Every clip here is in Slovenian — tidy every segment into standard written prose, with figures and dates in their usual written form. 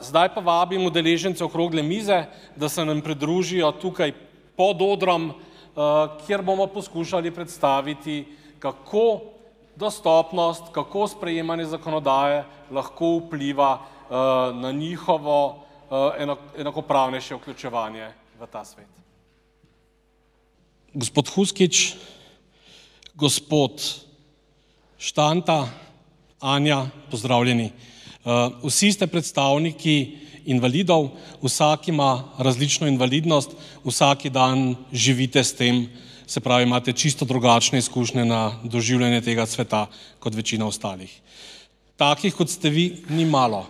Zdaj pa vabim udeležence okrogle mize, da se nam pridružijo tukaj pod odrom, kjer bomo poskušali predstaviti, kako dostopnost, kako sprejemanje zakonodaje lahko vpliva na njihovo enakopravnejše vključevanje v ta svet. Gospod Huskič, gospod Štanta, Anja, pozdravljeni. Vsi ste predstavniki invalidov, vsak ima različno invalidnost, vsaki dan živite s tem, se pravi, imate čisto drugačne izkušnje na doživljanje tega sveta kot večina ostalih. Takih, kot ste vi, ni malo.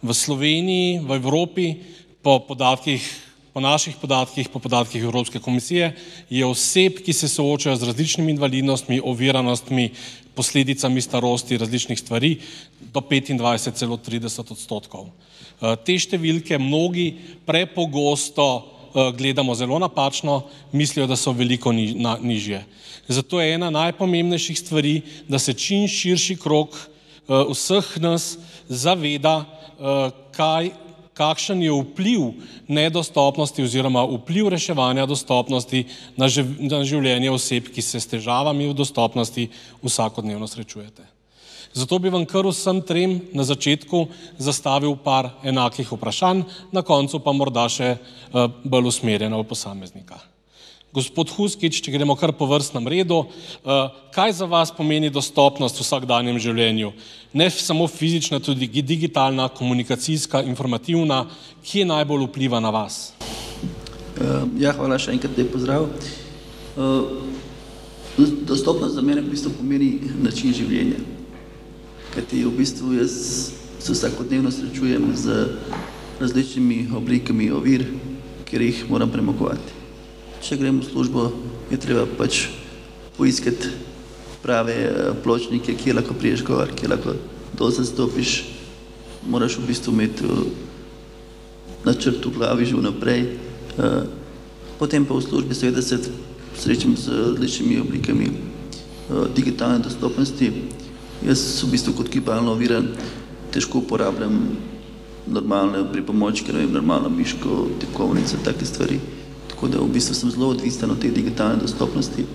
V Sloveniji, v Evropi, po naših podatkih, po podatkih Evropske komisije, je oseb, ki se soočajo z različnimi invalidnostmi, oviranostmi, posledicami starosti, različnih stvari, do 25,30%. Te številke mnogi prepogosto gledamo zelo napačno, mislijo, da so veliko nižje. Zato je ena najpomembnejših stvari, da se čim širši krog vseh nas zaveda, kakšen je vpliv nedostopnosti oziroma vpliv reševanja dostopnosti na življenje oseb, ki se s težavami v dostopnosti vsakodnevno srečujete. Zato bi vam kar vsem trem na začetku zastavil par enakih vprašanj, na koncu pa morda še bolj usmerjeno v posameznika. Gospod Huskič, če gremo kar po vrstnem redu, kaj za vas pomeni dostopnost v vsakdanjem življenju? Ne samo fizična, tudi digitalna, komunikacijska, informativna, kje najbolj vpliva na vas? Ja, hvala še enkrat, lep pozdrav. Dostopnost za mene v bistvu pomeni način življenja. Kajti v bistvu jaz se vsakodnevno srečujem z različnimi oblikami ovir, kjer jih moram premagovati. Če grem v službo, je treba pač poiskati prave pločnike, kje lahko priješ gor, kje lahko dol zastopiš. Moraš v bistvu imeti načrt v glavi že vnaprej. Potem pa v službi seveda se srečam z različnimi oblikami digitalne dostopnosti. Jaz v bistvu kot gibalno oviran težko uporabljam normalne pripomočke, normalno miško, tipkovnico, take stvari. Tako da v bistvu sem zelo odvisen od te digitalne dostopnosti.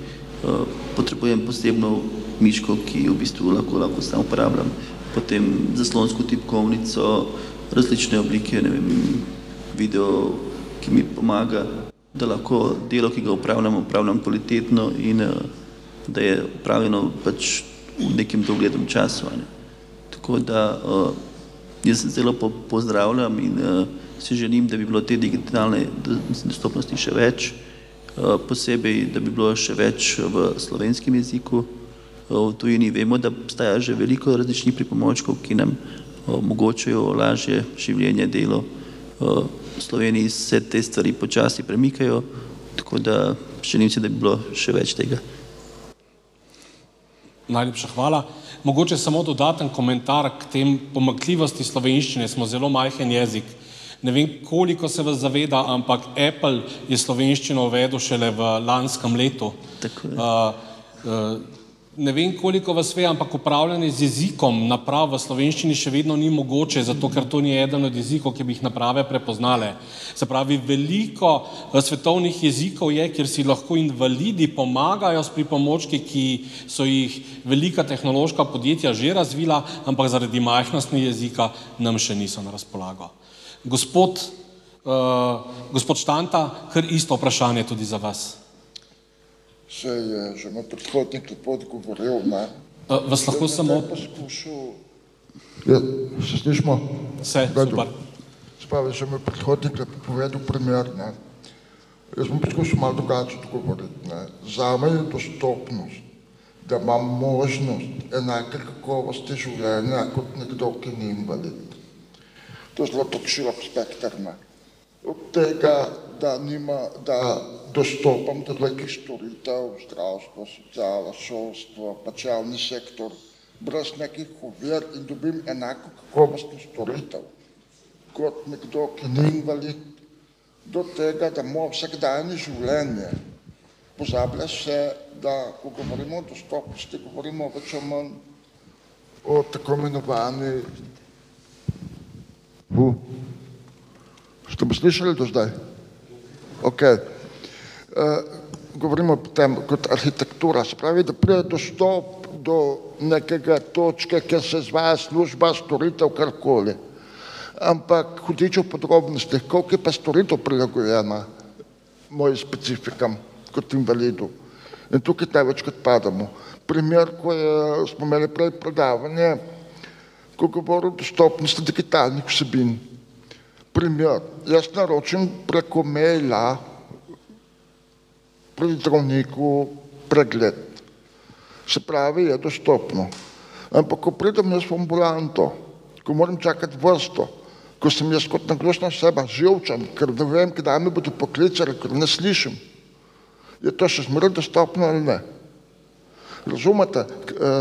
Potrebujem posebno miško, ki v bistvu lahko sam uporabljam. Potem zaslonsko tipkovnico, različne oblike, video, ki mi pomaga, da lahko delo, ki ga upravljam kvalitetno in da je upravljeno pač v nekem doglednem času. Tako da jaz zelo pozdravljam in si želim, da bi bilo te digitalne dostopnosti še več, posebej, da bi bilo še več v slovenskem jeziku. V tujini vemo, da obstaja že veliko različnih pripomočkov, ki nam omogočajo lažje življenje, delo. V Sloveniji se te stvari počasi premikajo, tako da želim si, da bi bilo še več tega. Najlepša hvala. Mogoče samo dodaten komentar k tem pomanjkljivosti slovenščine. Smo zelo majhen jezik. Ne vem, koliko se vas zaveda, ampak Apple je slovenščino uvedel šele v lanskem letu. Ne vem, koliko vas ve, ampak upravljanje z jezikom naprav v slovenščini še vedno ni mogoče, zato ker to ni eden od jezikov, ki bi jih naprave prepoznale. Se pravi, veliko svetovnih jezikov je, kjer si lahko invalidi pomagajo s pripomočki, ki so jih velika tehnološka podjetja že razvila, ampak zaradi majhnosti jezika nam še niso na razpolago. Gospod Štanta, kar isto vprašanje tudi za vas. Se je že moj predhodnik lepo odgovoril, ne? Vas lahko samo... Se slišimo? Se, super. Spravi, že moj predhodnik lepo povedal primer, ne? Jaz bom poskušal malo drugače odgovoriti, ne? Zame je dostopnost, da imam možnost enake kakovosti življenja kot nekdo, ki ni invalid. To je zelo tako širok spekter, ne? Od tega, da dostopam do nekih storitev, zdravstvo, sociala, šolstvo, pač javni sektor, brez nekih ovir in dobim enako kakovostno storitev kot nekdo, ki ni invalid, do tega, da moja vsakdanje življenje pozablja se, da ko govorimo o dostopnosti, govorimo več o manj o tako imenovani Ste me slišali do zdaj? Ok. Govorimo potem kot arhitektura, se pravi, da pride dostop do nekega točke, kjer se izvaja služba, storitev, karkoli. Ampak hudič v podrobnostih, koliko je pa storitev prilagojena mojim specifikam kot invalidu. In tukaj največkrat padamo. Primer, ko smo imeli prej predavanje, ko govorim o dostopnosti digitalnih vsebin. Primer, jaz naročim preko maila pri zdravniku pregled. Se pravi, je dostopno. Ampak, ko pridem jaz v ambulanto, ko moram čakati vrsto, ko sem jaz kot naglušna oseba živčen, ker ne vem, kdaj me bodo poklicali, ker ne slišim, je to še zmeraj dostopno ali ne? Razumete,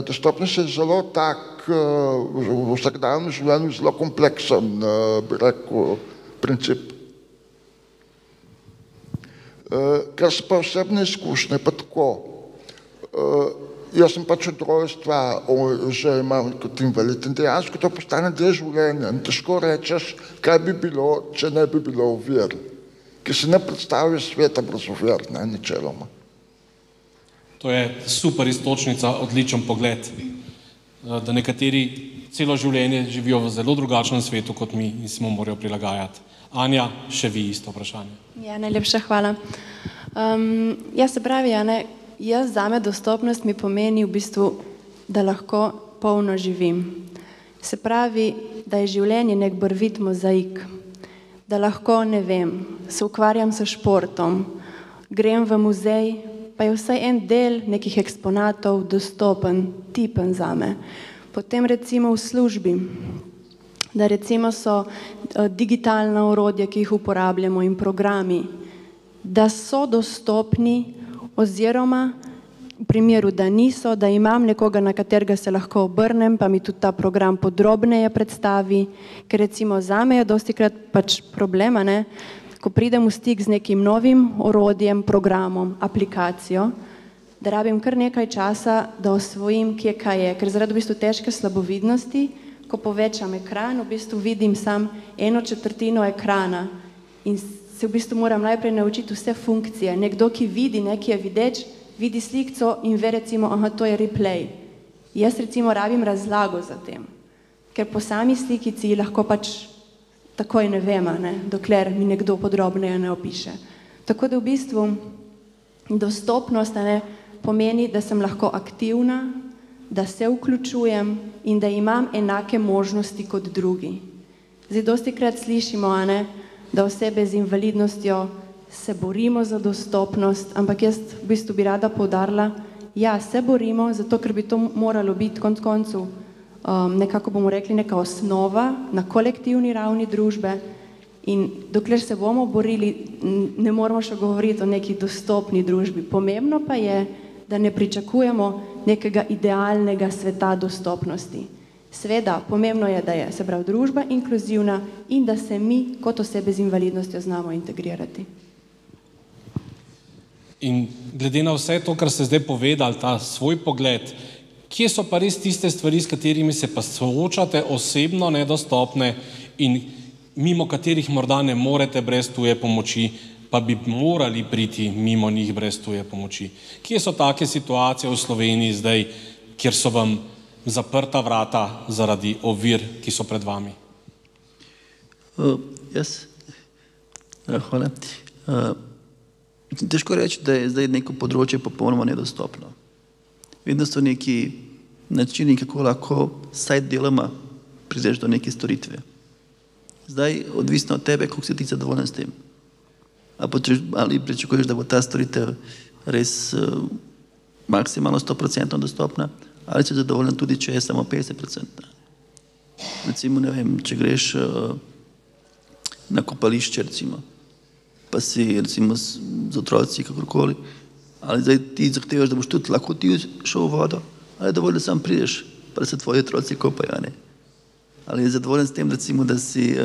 dostopnost je zelo tak, v vsakdanjem življenju zelo kompleksen, bi rekel, princip. Kar se pa osebne izkušnje, pa tako, jaz sem pač od rojstva, že imam kot invalid in dejansko to postane del življenja in težko rečeš, kaj bi bilo, če ne bi bilo ovir, ker si ne predstavljaš sveta brez ovir, ne, ničeloma. To je super iztočnica, odličen pogled, da nekateri celo življenje živijo v zelo drugačnem svetu kot mi in se mu morajo prilagajati. Anja, še vi isto vprašanje. Ja, najlepša hvala. Ja, se pravi, jaz zame dostopnost mi pomeni v bistvu, da lahko polno živim. Se pravi, da je življenje nek barvit mozaik, da lahko, ne vem, se ukvarjam s športom, grem v muzej, pa je vsaj en del nekih eksponatov dostopen, tipen zame. Potem recimo v službi, da recimo so digitalna orodja, ki jih uporabljamo in programi, da so dostopni oziroma v primeru, da niso, da imam nekoga, na katerega se lahko obrnem, pa mi tudi ta program podrobneje predstavi, ker recimo zame je dostikrat pač problema, ne, ko pridem v stik z nekim novim orodjem, programom, aplikacijo, da rabim kar nekaj časa, da osvojim, kje kaj je, ker zaradi v bistvu težke slabovidnosti, ko povečam ekran, v bistvu vidim sam 1/4 ekrana in se v bistvu moram najprej naučiti vse funkcije. Nekdo, ki vidi, ki je videč, vidi slikco in ve recimo, aha, to je replay. Jaz recimo rabim razlago za tem, ker po sami slikici lahko pač takoj ne vem, dokler mi nekdo podrobneje ne opiše. Tako da v bistvu dostopnost pomeni, da sem lahko aktivna, da se vključujem in da imam enake možnosti kot drugi. Zdaj dostikrat slišimo, da osebe z invalidnostjo se borimo za dostopnost, ampak jaz v bistvu bi rada poudarila, ja, se borimo, zato ker bi to moralo biti konec koncev nekako bomo rekli neka osnova na kolektivni ravni družbe in dokler se bomo borili, ne moramo še govoriti o neki dostopni družbi. Pomembno pa je, da ne pričakujemo nekega idealnega sveta dostopnosti. Seveda, pomembno je, da je, se pravi, družba inkluzivna in da se mi kot osebe z invalidnostjo znamo integrirati. In glede na vse to, kar ste zdaj povedali, ta svoj pogled, kje so pa res tiste stvari, s katerimi se pa soočate osebno nedostopne in mimo katerih morda ne morete brez tuje pomoči, pa bi morali priti mimo njih brez tuje pomoči? Kje so take situacije v Sloveniji zdaj, kjer so vam zaprta vrata zaradi ovir, ki so pred vami? Hvala. Težko reči, da je zdaj neko področje popolnoma nedostopno. Vedno so neki načini, kako lahko vsaj deloma prideš do neke storitve. Zdaj, odvisno od tebe, koliko si ti zadovoljen s tem. Ali pričakuješ, da bo ta storitev res maksimalno 100% dostopna, ali si zadovoljen tudi, če je samo 50%. Recimo, ne vem, če greš na kopališče, recimo, pa si recimo z otroci, kakorkoli, ali zdaj ti zahtevaš, da boš tudi lahko ti šel v vodo, ali je dovolj, da sam prideš, pa da se tvoji otroci kopajo, ne? Ali je zadovoljen s tem, recimo, da si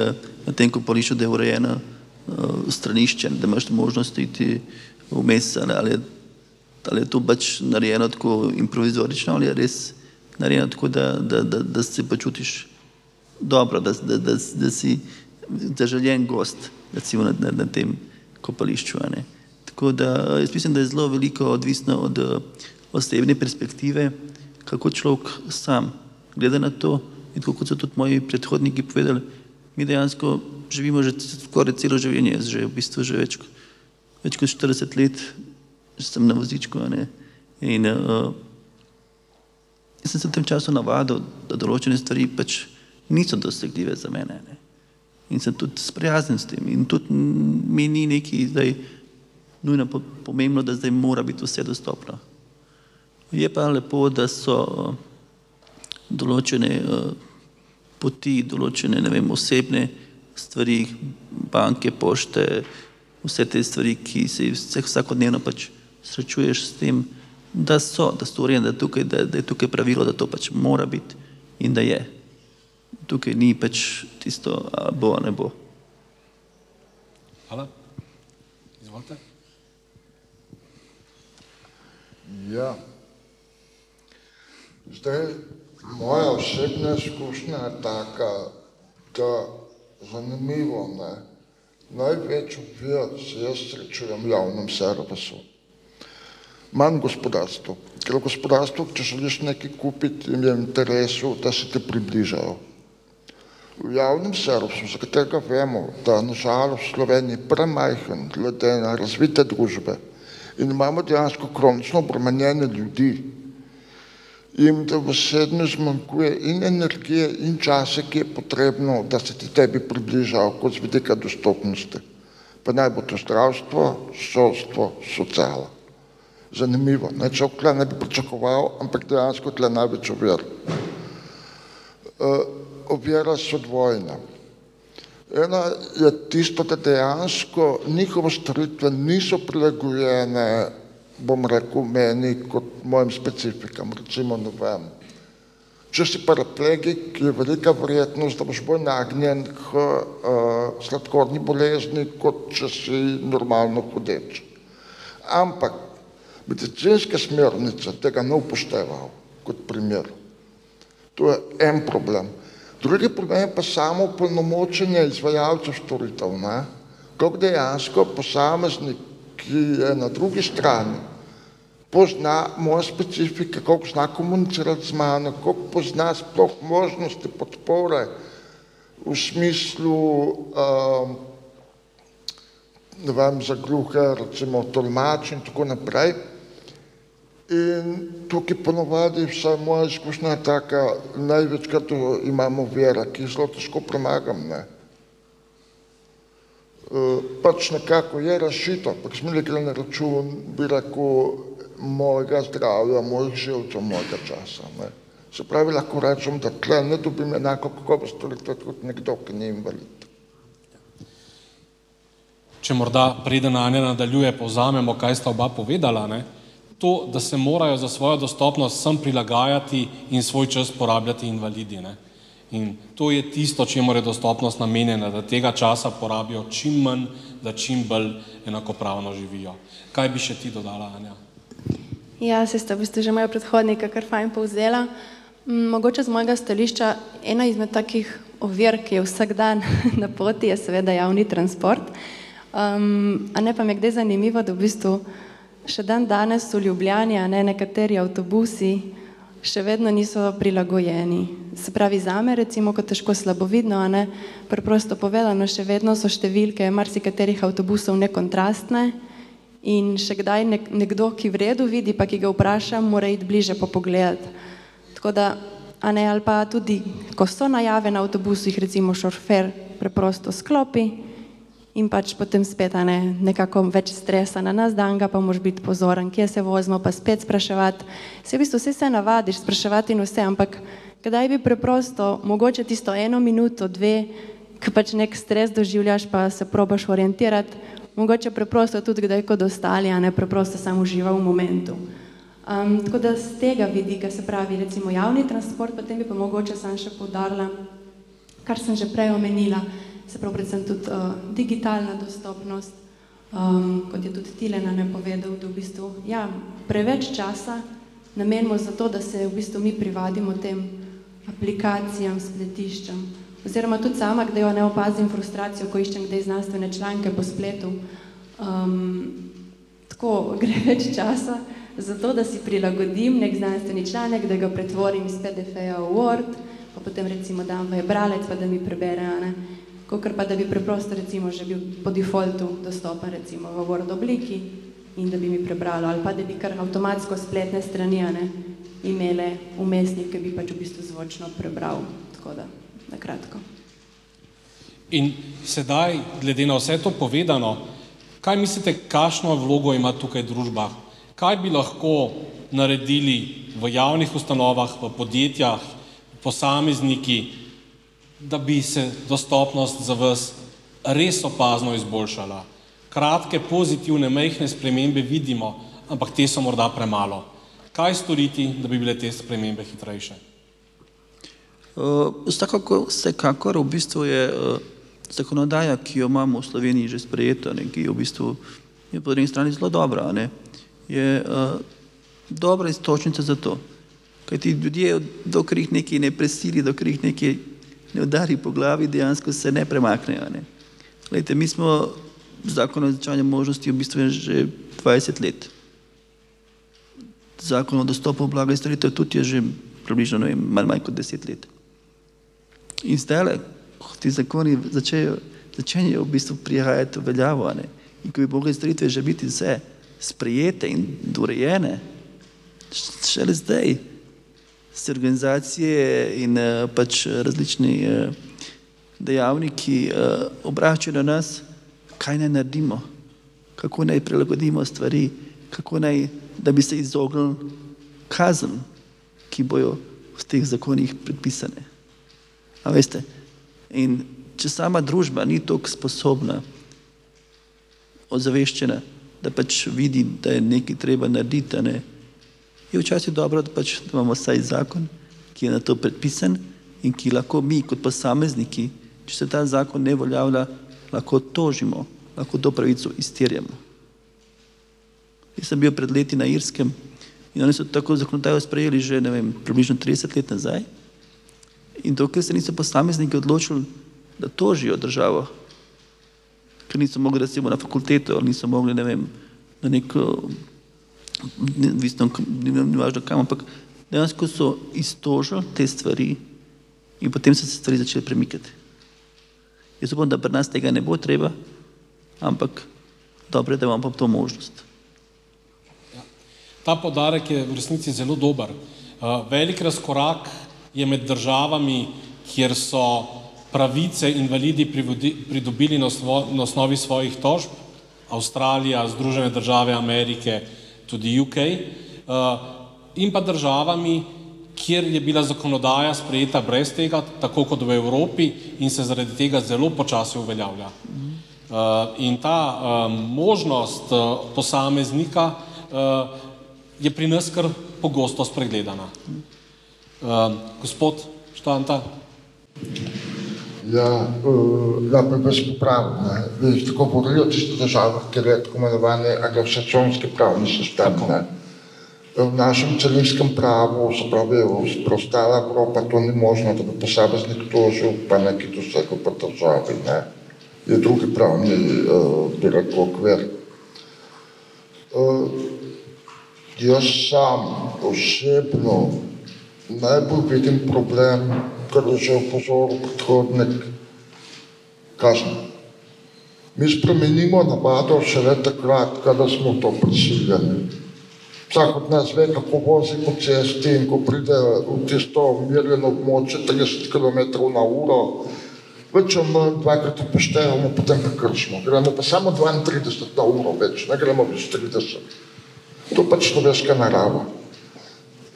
na tem kopališču, da je urejeno stranišče, da imaš možnost iti vmes, ali je to pač narejeno tako improvizorično, ali je res narejeno tako, da se počutiš dobro, da si zaželjen gost, recimo na tem kopališču. Tako da jaz mislim, da je zelo veliko odvisno od osebne perspektive, kako človek sam gleda na to in tako kot so tudi moji predhodniki povedali, mi dejansko živimo že skoraj celo življenje, jaz že v bistvu že več kot 40 let sem na vozičku, in jaz sem se v tem času navadil, da določene stvari pač niso dosegljive za mene, in sem tudi sprijazen s tem in tudi mi ni nekaj zdaj nujno pomembno, da zdaj mora biti vse dostopno. Je pa lepo, da so določene poti, določene, osebne stvari, banke, pošte, vse te stvari, ki se vsakodnevno pač srečuješ s tem, da so urejene, da je tukaj pravilo, da to pač mora biti in da je. Tukaj ni pač tisto, a bo, a ne bo. Hvala. Izvolite. Ja. Zdaj, moja osebna izkušnja je taka, da zanimivo, največ ovir se jaz srečujem v javnem servisu. Manj gospodarstvo. Ker v gospodarstvu, če želiš nekaj kupiti, jim je v interesu, da se ti približajo. V javnem servisu, za katerega vemo, da nažalost v Sloveniji premajhen glede na razvite družbe in imamo dejansko kronično obremenjene ljudi, jim da v sedmi zmanjkuje in energije in čase, ki je potrebno, da se ti tebi približajo kot z vidika dostopnosti. Pa naj bo to zdravstvo, šolstvo, sociala. Zanimivo, človek tle ne bi pričakoval, ampak dejansko tle največ ovir. Ovira so dvojne. Ena je tisto, da dejansko njihove storitve niso prilagojene, bom rekel, meni kot mojim specifikam, recimo ne vem. Če si paraplegik, je velika verjetnost, da boš bolj nagnjen k sladkorni bolezni, kot če si normalno hodeč. Ampak medicinske smernice tega ne upoštevajo kot primer. To je en problem. Drugi problem je pa samo opolnomočenje izvajalcev storitev. Kako dejansko posameznik, ki je na drugi strani, pozna moje specifike, koliko zna komunicirati z mano, koliko pozna sploh možnosti podpore v smislu, ne vem, za gluhe, recimo tolmač in tako naprej. In tukaj ponovadi vsa moja izkušnja je taka, največkrat imamo vera, ki je zelo težko premagam. Pač nekako je rešitev, ampak smo gre na račun, bi rekel, mojega zdravja, mojih živcev, mojega časa. Se pravi, lahko rečem, da tle ne dobim enako kakovost storitve kot nekdo, ki ni invalid. Če morda preden Anja nadaljuje, povzamemo, kaj sta oba povedala, to, da se morajo za svojo dostopnost sem prilagajati in svoj čas porabljati invalidi. In to je tisto, čemur je dostopnost namenjena, da tega časa porabijo čim manj, da čim bolj enakopravno živijo. Kaj bi še ti dodala, Anja? Ja, se sta v bistvu že moja predhodnika kar fajn povzela. Mogoče z mojega stališča ena izmed takih ovir, ki je vsak dan na poti, je seveda javni transport. A ne pa mi je kdaj zanimivo, da v bistvu še dan danes v Ljubljani, nekateri avtobusi še vedno niso prilagojeni. Se pravi zame, recimo, kot težko slabovidno, preprosto povedano, še vedno so številke marsikaterih avtobusov nekontrastne in še kdaj nekdo, ki v redu vidi, pa ki ga vprašam, mora iti bliže pa pogledati. Tako da, ali pa tudi, ko so najave na avtobusu, jih recimo šofer preprosto sklopi in pač potem spet nekako več stresa na nas dan, ga pa moraš biti pozoren, kje se vozimo, pa spet spraševati. Se v bistvu vse se navadiš, spraševati in vse, ampak kdaj bi preprosto, mogoče tisto 1 minuto, 2, ki pač nek stres doživljaš, pa se probaš orientirati, mogoče preprosto tudi kdaj kot ostali, preprosto samo uživa v momentu. Tako da z tega vidika, se pravi recimo javni transport, potem bi pa mogoče sam še poudarila, kar sem že prej omenila, se pravi predvsem tudi digitalna dostopnost, kot je tudi Tilena povedal, da v bistvu preveč časa namenimo za to, da se v bistvu mi privadimo tem aplikacijam, spletiščem. oziroma tudi sama, kdaj ne opazim frustracijo, ko iščem kdaj znanstvene članke po spletu. Tako gre več časa za to, da si prilagodim nek znanstveni članek, da ga pretvorim iz PDF-ja v Word, pa potem recimo dam v e-bralec, pa da mi prebere, ne? Kakor pa da bi preprosto recimo že bil po defaultu dostopen recimo v Word obliki in da bi mi prebralo, ali pa da bi kar avtomatsko spletne strani, ne, imele vmesnik, ki bi pač v bistvu zvočno prebral, tako da, na kratko. In sedaj, glede na vse to povedano, kaj mislite, kakšno vlogo ima tukaj družba? Kaj bi lahko naredili v javnih ustanovah, v podjetjah, posamezniki, da bi se dostopnost za vas res opazno izboljšala? Kratke, pozitivne, majhne spremembe vidimo, ampak te so morda premalo. Kaj storiti, da bi bile te spremembe hitrejše? Vsekakor v bistvu je zakonodaja, ki jo imamo v Sloveniji že sprejeto, ki je v bistvu je po drugi strani zelo dobra, ne, je dobra istočnica za to. Kajti ljudje, dokler jih nekaj ne presili, dokler jih nekaj ne udari po glavi, dejansko se ne premaknejo. Ne. Glejte, mi smo zakon o izenačevanju možnosti v bistvu že 20 let. Zakon o dostopu blaga in storitev tudi je že približno, ne vem, manj kot 10 let. In zdaj, ko ti zakoni začenjajo v bistvu prihajati v veljavo, ne, in ko bi mogli storitve že biti vse sprejete in urejene, šele zdaj se organizacije in pač različni dejavniki obračajo na nas, kaj naj naredimo, kako naj prilagodimo stvari, kako naj, da bi se izognili kazen, ki bojo v teh zakonih predpisane. A veste? In če sama družba ni toliko sposobna, ozaveščena, da pač vidi, da je nekaj treba narediti, ne, je včasih dobro, da pač da imamo vsaj zakon, ki je na to predpisan in ki lahko mi kot posamezniki, če se ta zakon ne uveljavlja, lahko tožimo, lahko to pravico izterjamo. Jaz sem bil pred leti na Irskem in oni so tako zakonodajo sprejeli že, ne vem, približno 30 let nazaj in dokler se niso posamezniki odločili, da tožijo državo, ker niso mogli recimo na fakulteto ali niso mogli, ne vem, na neko, ni važno kam, ampak dejansko so iztožili te stvari in potem so se stvari začeli premikati. Jaz upam, da pri nas tega ne bo treba, ampak dobro je, da imamo pa to možnost. Ta poudarek je v resnici zelo dober. Velik razkorak je med državami, kjer so pravice invalidi pridobili na osnovi svojih tožb, Avstralija, Združene države Amerike, tudi UK, in pa državami, kjer je bila zakonodaja sprejeta brez tega, tako kot v Evropi, in se zaradi tega zelo počasi uveljavlja. In ta možnost posameznika je pri nas kar pogosto spregledana. Gospod Štanta. Ja, bi vas popravil, ne. Vi tako govorili o tistih državah, kjer je tako imenovani anglosaksonski pravni sistem, ne. V našem celinskem pravu, se pravi, v preostala Evropa, to ni možno, da bi posameznik tožil, pa nekaj dosegel po državi, ne. Je drugi pravni, bi rekel, okvir. Jaz sam osebno najbolj vidim problem, kar je že opozoril predhodnik, kazni. Mi spremenimo navado šele takrat, kada smo to prisiljeni. Vsak od nas ve, kako vozi po cesti in ko pride v tisto umirjeno območje 30 km na uro, več ali manj dvakrat upoštevamo, potem prekršimo. Gremo pa samo 32 na uro več, ne gremo več 30. To pač človeška narava.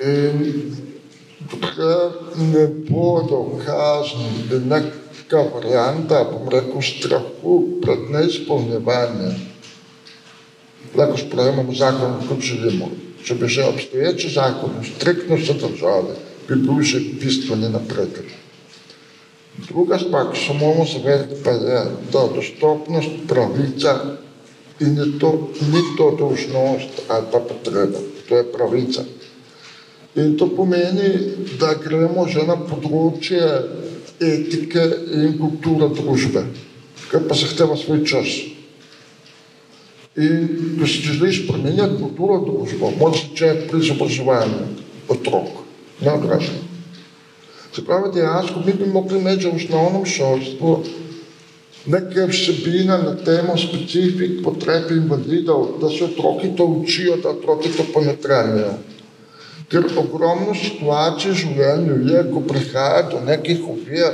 In dokler ne bodo kazni, neka varianta, bom rekel, strahu pred neizpolnjevanjem, lahko sprejemamo zakon, kot želimo. Če bi že obstoječi zakon striktno se držali, bi bil že bistveni napredek. Druga stvar, ki se moramo zavedati, pa je, da dostopnost pravica in ni to dolžnost ali pa potreba, to je pravica. In to pomeni, da gremo že na področje etike in kulture družbe, kar pa zahteva svoj čas. In ko si želiš spremenjati kulturo družbo, moraš začeti pri izobraževanju otrok, ne odraslih. Se pravi, dejansko mi bi mogli imeti že v osnovnem šolstvu neke vsebine na temo specifik potreb invalidov, da se otroki to učijo, da otroki to ponotranjajo. Ker ogromno situacij v življenju je, ko prihaja do nekih ovir,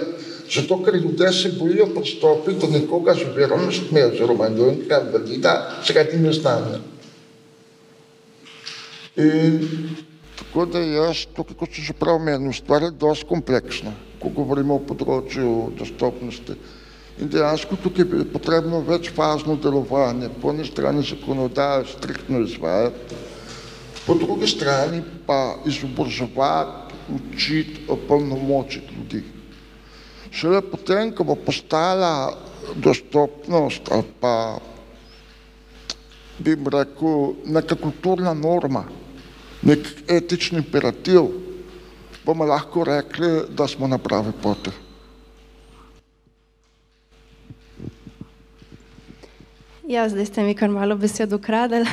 zato ker ljudje se bojijo pristopiti do nekoga z oviranostmi oziroma do nekega invalida sredi neznanja. In tako da jaz, tukaj, kot sem že prav omenil, stvar je dosti kompleksna, ko govorimo o področju dostopnosti. In dejansko tukaj je potrebno večfazno delovanje, po eni strani zakonodajo striktno izvajati, po drugi strani pa izobraževati, učiti, opolnomočiti ljudi. Šele potem, ko bo postala dostopnost ali pa, bi rekel, neka kulturna norma, nek etični imperativ, bomo lahko rekli, da smo na pravi poti. Ja, zdaj ste mi kar malo besedo ukradili,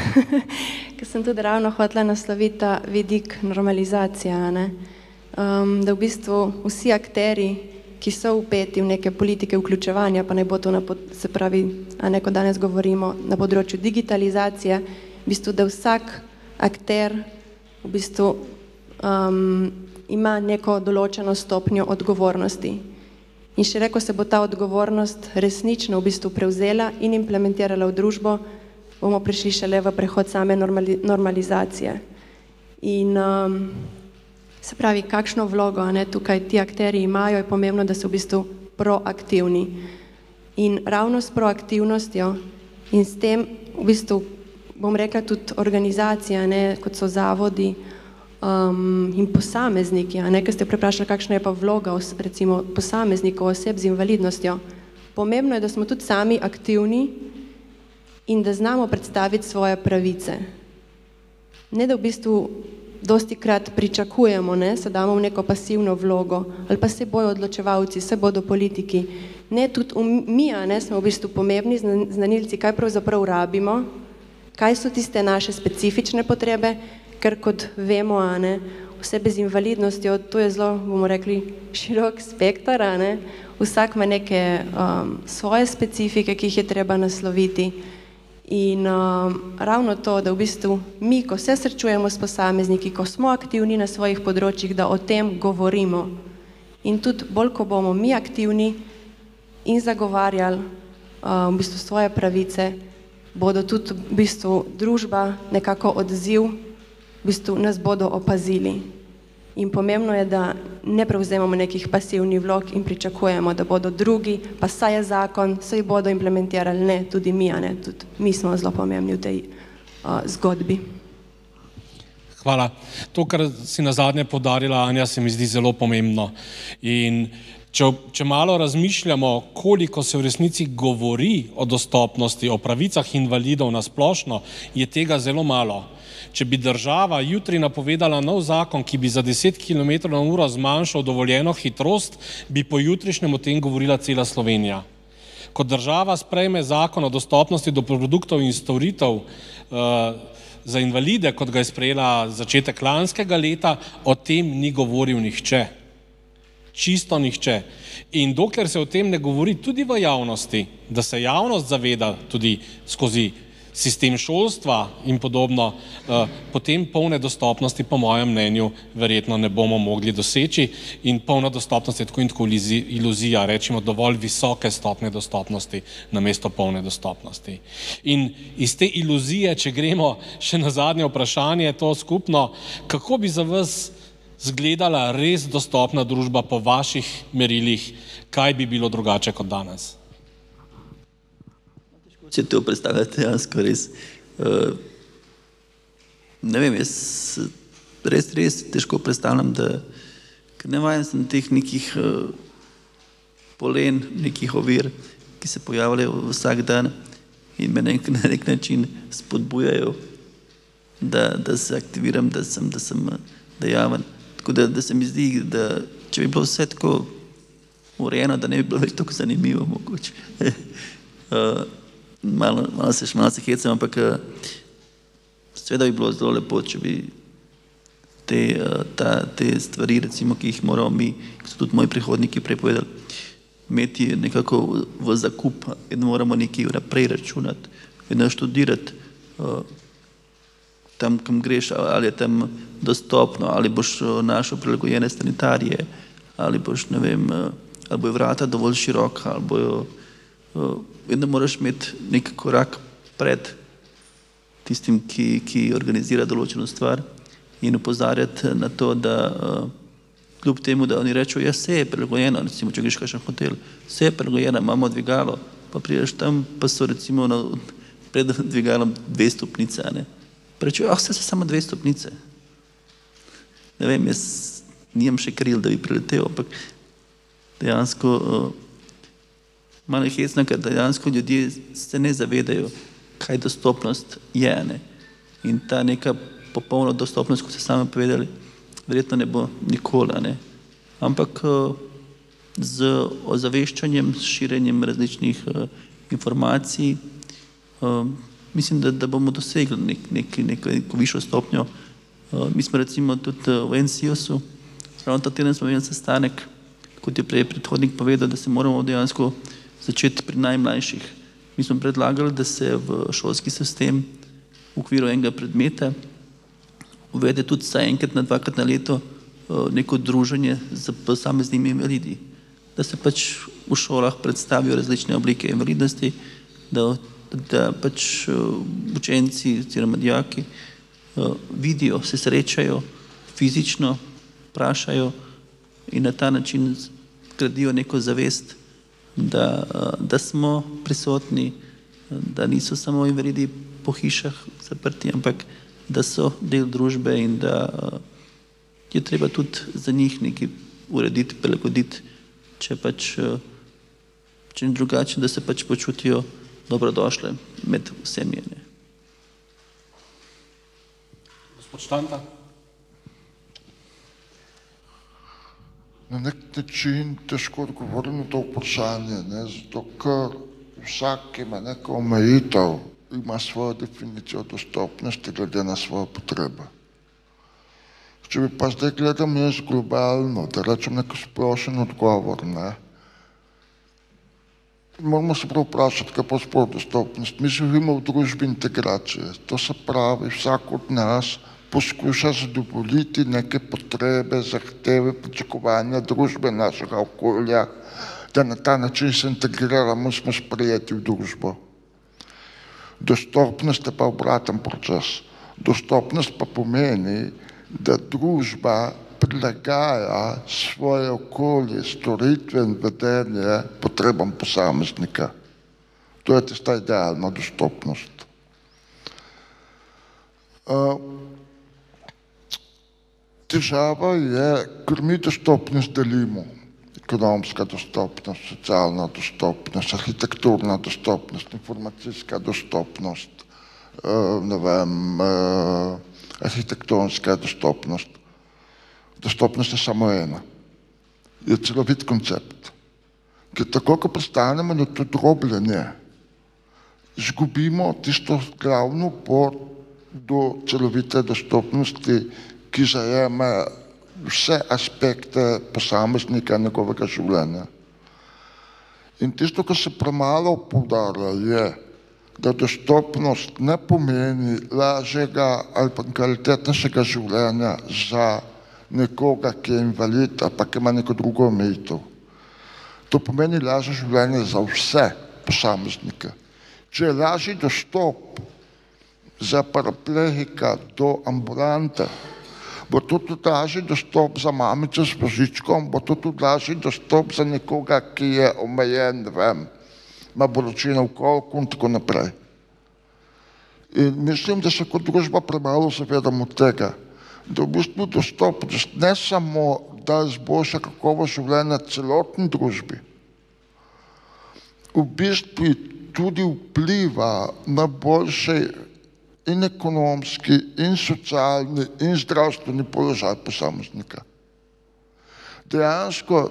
ker sem tudi ravno hotela nasloviti ta vidik normalizacije, da v bistvu vsi akteri, ki so vpeti v neke politike vključevanja, pa ne bo to, se pravi, ko danes govorimo na področju digitalizacije, v bistvu, da vsak akter v bistvu ima neko določeno stopnjo odgovornosti. In še ko se bo ta odgovornost resnično v bistvu prevzela in implementirala v družbo, bomo prišli šele v prehod same normalizacije. In se pravi, kakšno vlogo tukaj ti akteri imajo, je pomembno, da so v bistvu proaktivni. In ravno s proaktivnostjo in s tem v bistvu, bom rekla, tudi organizacija, kot so zavodi, in posamezniki, ker ste preprašali, kakšna je pa vloga recimo posameznikov, oseb z invalidnostjo. Pomembno je, da smo tudi sami aktivni in da znamo predstaviti svoje pravice. Ne, da v bistvu dosti krat pričakujemo, se damo v neko pasivno vlogo, ali pa se bojo odločevalci, se bodo politiki. Ne, tudi mi smo v bistvu pomembni znanilci, kaj pravzaprav rabimo, kaj so tiste naše specifične potrebe, ker kot vemo, osebe z invalidnostjo, to je zelo, bomo rekli, širok spektar, vsak ima neke svoje specifike, ki jih je treba nasloviti. In ravno to, da v bistvu mi, ko se srečujemo s posamezniki, ko smo aktivni na svojih področjih, da o tem govorimo. In tudi bolj, ko bomo mi aktivni in zagovarjali v bistvu svoje pravice, bodo tudi v bistvu družba nekako odziv, v bistvu nas bodo opazili. In pomembno je, da ne prevzemamo nekih pasivnih vlog in pričakujemo, da bodo drugi, pa saj je zakon, saj bodo implementirali, ne, tudi mi, tudi mi smo zelo pomembni v tej zgodbi. Hvala. To, kar si nazadnje poudarila, Anja, se mi zdi zelo pomembno. In če malo razmišljamo, koliko se v resnici govori o dostopnosti, o pravicah invalidov na splošno, je tega zelo malo. Če bi država jutri napovedala nov zakon, ki bi za 10 km/h zmanjšal dovoljeno hitrost, bi po jutrišnjem o tem govorila cela Slovenija. Ko država sprejme zakon o dostopnosti do produktov in storitev za invalide, kot ga je sprejela začetek lanskega leta, o tem ni govoril nihče. Čisto nihče. In dokler se o tem ne govori tudi v javnosti, da se javnost zaveda tudi skozi sistem šolstva in podobno, potem polne dostopnosti, po mojem mnenju, verjetno ne bomo mogli doseči. In polna dostopnost je tako in tako iluzija, rečemo dovolj visoke stopnje dostopnosti namesto polne dostopnosti. In iz te iluzije, če gremo še na zadnje vprašanje, to skupno, kako bi za vas zgledala res dostopna družba po vaših merilih, kaj bi bilo drugače kot danes? Če to predstavljate dejansko res, ne vem, jaz res težko predstavljam, da, ker ne vajen sem teh nekih polen, nekih ovir, ki se pojavljajo vsak dan in me na nek način spodbujajo, da se aktiviram, da sem dejaven. Tako da se mi zdi, da če bi bilo vse tako urejeno, da ne bi bilo več tako zanimivo mogoče. Malo se hecam, ampak seveda bi bilo zelo lepo, če bi te stvari, recimo, ki jih moramo mi, ki so tudi moji prihodniki prepovedali, imeti nekako v zakup in moramo nekaj naprej računati in študirati tam, kam greš, ali je tam dostopno, ali boš našel prilagojene sanitarije, ali boš, ne vem, ali bojo vrata dovolj široka, ali bojo, in da moraš imeti nek korak pred tistim, ki organizira določeno stvar in opozarjati na to, da kljub temu, da oni rečejo, ja, vse je prilagojeno, recimo, če greš kakšen hotel, vse je prilagojeno, imamo dvigalo, pa prideš tam, pa so recimo pred dvigalom 2 stopnice, ne. Pa rečejo, vse so samo 2 stopnice. Ne vem, jaz nimam še kril, da bi priletel, ampak dejansko malo je hecno, ker dejansko ljudje se ne zavedajo, kaj dostopnost je, ne. In ta neka popolna dostopnost, kot ste sami povedali, verjetno ne bo nikoli, ne. Ampak z ozaveščanjem, s širjenjem različnih informacij, mislim, da bomo dosegli neko višjo stopnjo. Mi smo recimo tudi v NCOS-u, ravno ta teden smo imeli sestanek, kot je prej predhodnik povedal, da se moramo dejansko začeti pri najmlajših. Mi smo predlagali, da se v šolski sistem v okviru enega predmeta uvede tudi vsaj enkrat na 2krat na leto neko druženje z posameznimi invalidi. Da se pač v šolah predstavijo različne oblike invalidnosti, da pač učenci oziroma dijaki vidijo, se srečajo fizično, vprašajo in na ta način gradijo neko zavest, da smo prisotni, da niso samo invalidi po hišah zaprti, ampak da so del družbe in da je treba tudi za njih nekaj urediti, prilagoditi, če drugače, da se pač počutijo dobrodošle med vsemi. Gospod Štanta? Na nek način težko odgovorim na to vprašanje, zato ker vsak ima neko omejitev, ima svojo definicijo dostopnosti glede na svoje potrebe. Če bi pa zdaj gledam jaz globalno, da rečem neko splošen odgovor, moramo se prav vprašati, kaj pa sploh dostopnost. Mi živimo v družbi integracije, to se pravi, vsak od nas poskuša zadovoljiti neke potrebe, zahteve, pričakovanja družbe, našega okolja, da na ta način se integriramo, smo sprejeti v družbo. Dostopnost je pa obraten proces. Dostopnost pa pomeni, da družba prilagaja svoje okolje, storitve in vedenje potrebam posameznika. To je tista idealna dostopnost. Težava je, ker mi dostopnost delimo. Ekonomska dostopnost, socialna dostopnost, arhitekturna dostopnost, informacijska dostopnost, ne vem, arhitektonska dostopnost. Dostopnost je samo ena. Je celovit koncept. Ker tako, ko prestanemo na to drobljenje, izgubimo tisto glavno pot do celovite dostopnosti, ki zajema vse aspekte posameznika in njegovega življenja. In tisto, kar se premalo poudarja, je, da dostopnost ne pomeni lažjega ali pa kvalitetnejšega življenja za nekoga, ki je invalid ali pa ki ima neko drugo omejitev. To pomeni lažje življenje za vse posameznike. Če je lažji dostop za paraplegika do ambulante, bo to tudi lažji dostop za mamico s vozičkom, bo to tudi lažji dostop za nekoga, ki je omejen, ne vem, ima bolečine v kolku in tako naprej. In mislim, da se kot družba premalo zavedamo tega, da v bistvu dostopnost ne samo, da izboljša kakovost življenja celotni družbi, v bistvu tudi vpliva na boljši in ekonomski, in socialni, in zdravstveni položaj posameznika. dejansko,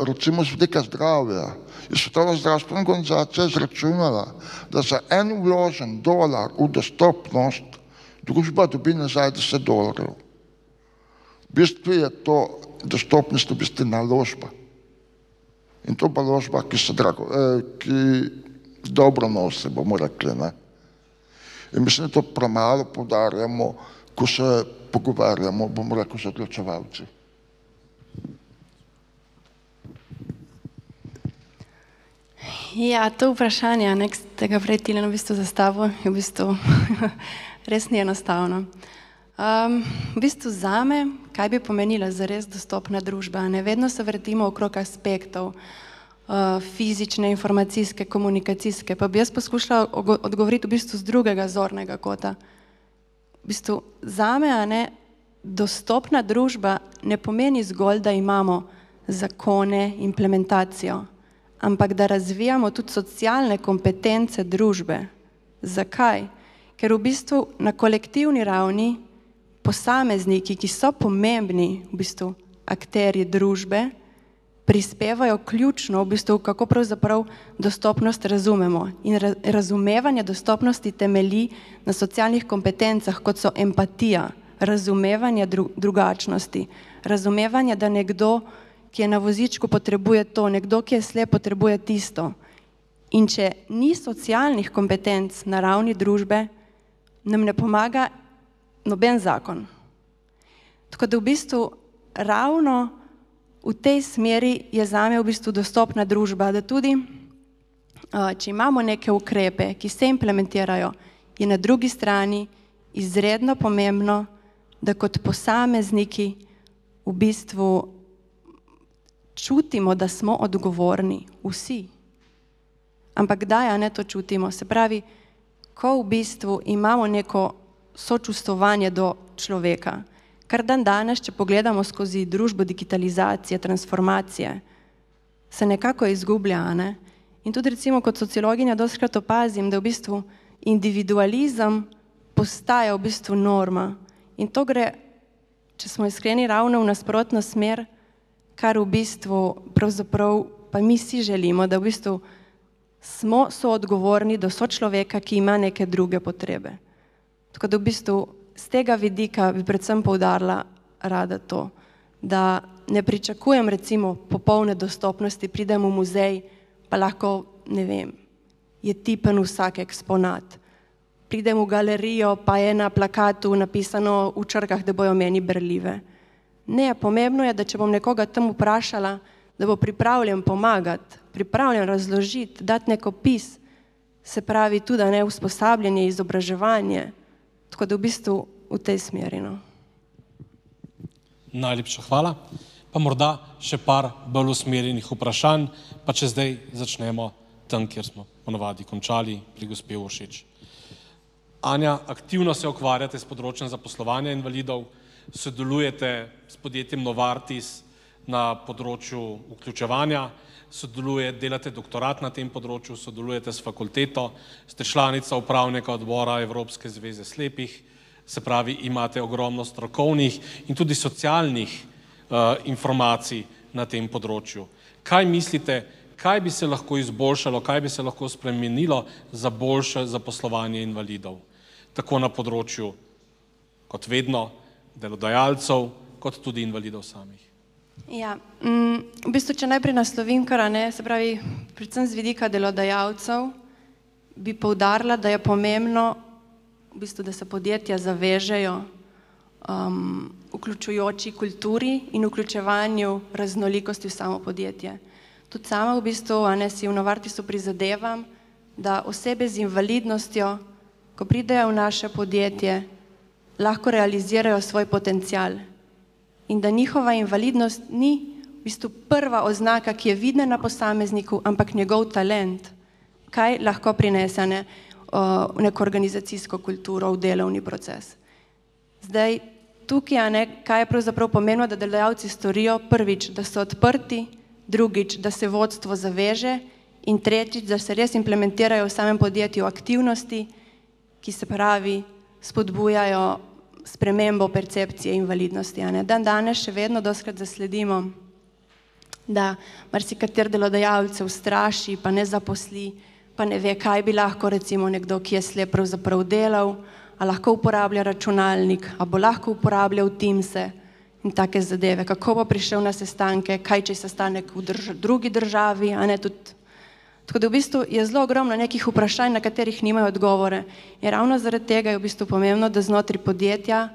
recimo z vidika zdravja, je Svetovna zdravstvena organizacija izračunala, da za en vložen dolar v dostopnost družba dobi nazaj $10. V bistvu je to dostopnost v bistvu naložba. In to naložba, ki dobro nosi, bomo rekli, ne. In mislim, da to premalo poudarjamo, ko se pogovarjamo, bomo rekli, z odločevalci. Ja, to vprašanje, ki ste ga prej Tilen v bistvu zastavil, je v bistvu res ni enostavno. V bistvu zame, kaj bi pomenila zares dostopna družba? Vedno se vrtimo okrog aspektov, fizične, informacijske, komunikacijske, pa bi jaz poskušala odgovoriti v bistvu z drugega zornega kota. V bistvu zame, dostopna družba ne pomeni zgolj, da imamo zakone, implementacijo, ampak da razvijamo tudi socialne kompetence družbe. Zakaj? Ker v bistvu na kolektivni ravni posamezniki, ki so pomembni v bistvu akterji družbe, prispevajo ključno v bistvu, kako pravzaprav dostopnost razumemo. In razumevanje dostopnosti temelji na socialnih kompetencah, kot so empatija, razumevanje drugačnosti, razumevanje, da nekdo, ki je na vozičku, potrebuje to, nekdo, ki je slep, potrebuje tisto. In če ni socialnih kompetenc na ravni družbe, nam ne pomaga noben zakon. Tako da v bistvu ravno v tej smeri je zame v bistvu dostopna družba, da tudi, če imamo neke ukrepe, ki se implementirajo, je na drugi strani izredno pomembno, da kot posamezniki v bistvu čutimo, da smo odgovorni, vsi. Ampak kdaj to čutimo? Se pravi, ko v bistvu imamo neko sočustvovanje do človeka, kar dan danes, če pogledamo skozi družbo digitalizacije, transformacije, se nekako izgublja, In tudi recimo kot sociologinja dostikrat opazim, da v bistvu individualizem postaja v bistvu norma. In to gre, če smo iskreni, ravno v nasprotno smer, kar v bistvu pravzaprav pa mi si želimo, da v bistvu smo soodgovorni do sočloveka, ki ima neke druge potrebe. Tako da v bistvu z tega vidika bi predvsem poudarila rada to, da ne pričakujem recimo popolne dostopnosti, pridem v muzej, pa lahko, ne vem, je tipen vsak eksponat. Pridem v galerijo, pa je na plakatu napisano v črkah, da bojo meni berljive. Ne, pomembno je, da če bom nekoga tam vprašala, da bo pripravljen pomagati, pripravljen razložiti, dati nek opis, se pravi tudi usposabljanje, izobraževanje, tako da v bistvu v tej smeri. Najlepša hvala. Pa morda še par bolj usmerjenih vprašanj, pa če zdaj začnemo tam, kjer smo ponavadi končali, pri gospe Uršič. Anja, aktivno se ukvarjate s področjem zaposlovanja invalidov, sodelujete s podjetjem Novartis na področju vključevanja, delate doktorat na tem področju, sodelujete s fakulteto, ste članica upravnega odbora Evropske zveze slepih, se pravi, imate ogromno strokovnih in tudi socialnih informacij na tem področju. Kaj mislite, kaj bi se lahko izboljšalo, kaj bi se lahko spremenilo za boljše zaposlovanje invalidov? Tako na področju, kot vedno, delodajalcev, kot tudi invalidov samih. Ja, v bistvu, če najprej naslovim kar, se pravi, predvsem z vidika delodajalcev, bi poudarila, da je pomembno, v bistvu, da se podjetja zavežejo vključujoči kulturi in vključevanju raznolikosti v samo podjetje. Tudi sama v bistvu, si v Novartisu prizadevam, da osebe z invalidnostjo, ko pridejo v naše podjetje, lahko realizirajo svoj potencial in da njihova invalidnost ni v bistvu prva oznaka, ki je vidna na posamezniku, ampak njegov talent, kaj lahko prinese v neko organizacijsko kulturo, v delovni proces. Zdaj, tukaj, kaj je pravzaprav pomembno, da delodajalci storijo? Prvič, da so odprti, drugič, da se vodstvo zaveže in tretjič, da se res implementirajo v samem podjetju aktivnosti, ki se pravi, spodbujajo spremembo percepcije invalidnosti. Dan danes še vedno dostikrat zasledimo da marsikater delodajalcev straši, pa ne zaposli, pa ne ve, kaj bi lahko recimo nekdo, ki je slep pravzaprav delal, a lahko uporablja računalnik, a bo lahko uporabljal Teamse in take zadeve, kako bo prišel na sestanke, kaj če je sestanek v drugi državi, a ne tudi. Tako da v bistvu je zelo ogromno nekih vprašanj, na katerih nimajo odgovore. In ravno zaradi tega je v bistvu pomembno, da znotraj podjetja,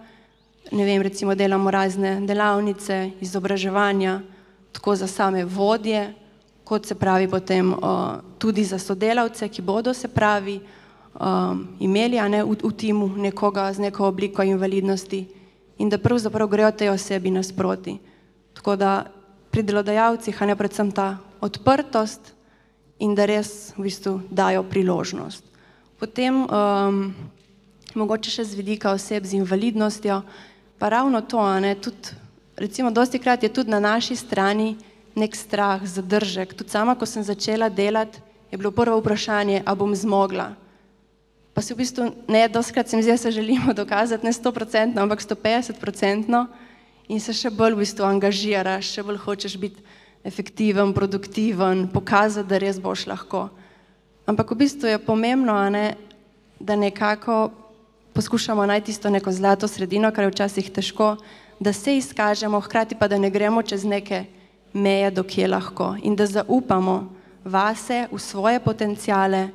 ne vem, recimo delamo razne delavnice, izobraževanja, tako za same vodje, kot se pravi potem tudi za sodelavce, ki bodo se pravi imeli v timu nekoga z neko obliko invalidnosti in da pravzaprav grejo tej osebi nasproti. Tako da pri delodajalcih predvsem ta odprtost in da res v bistvu dajo priložnost. Potem mogoče še z vidika oseb z invalidnostjo, pa ravno to, tudi recimo dostikrat je tudi na naši strani nek strah, zadržek. Tudi sama, ko sem začela delati, je bilo prvo vprašanje, a bom zmogla. Pa se v bistvu ne, dostikrat se mi zdi, da se želimo dokazati ne 100%, ampak 150% in se še bolj v bistvu angažiraš, še bolj hočeš biti efektiven, produktiven, pokazati, da res boš lahko. Ampak v bistvu je pomembno, da nekako poskušamo najti tisto neko zlato sredino, kar je včasih težko, da se izkažemo, hkrati pa da ne gremo čez neke meje, dokje lahko in da zaupamo vase, v svoje potenciale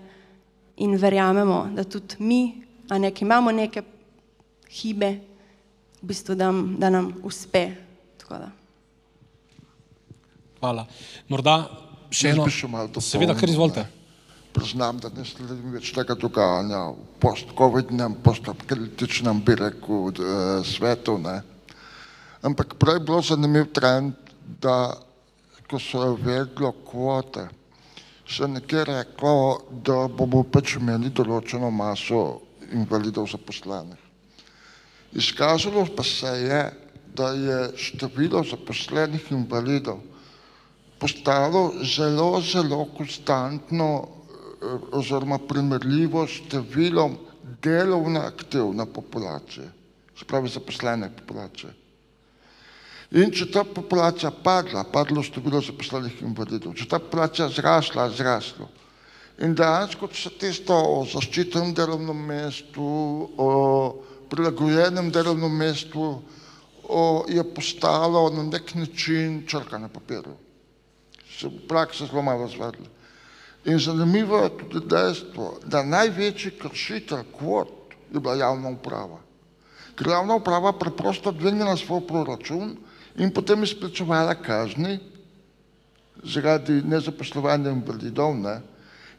in verjamemo, da tudi mi, ki imamo neke hibe, v bistvu, da nam uspe. Tako da. Hvala. Morda še eno, seveda, kar izvolite. Priznam, da ne sledim več tega dogajanja v post-covidnem, post-apokaliptičnem, bi rekel, svetu, Ampak prej je bilo zanimiv trend, da ko so uvedlo kvote, se nekje reklo, da bomo pač imeli določeno maso invalidov zaposlenih. Izkazalo pa se je, da je število zaposlenih invalidov postalo zelo, zelo konstantno oziroma primerljivo s številom delovno aktivne populacije, se pravi zaposlene populacije. In če ta populacija padlo število zaposlenih invalidov, če ta populacija zraslo. In dejansko se tisto o zaščitenem delovnem mestu, o prilagojenem delovnem mestu je postalo na nek način črka na papirju. Se v praksi zelo malo zvedlo. In zanimivo je tudi dejstvo, da največji kršitelj kvot je bila javna uprava. Ker javna uprava preprosto dvignila svoj proračun in potem izplačevala kazni zaradi nezaposlovanja invalidov.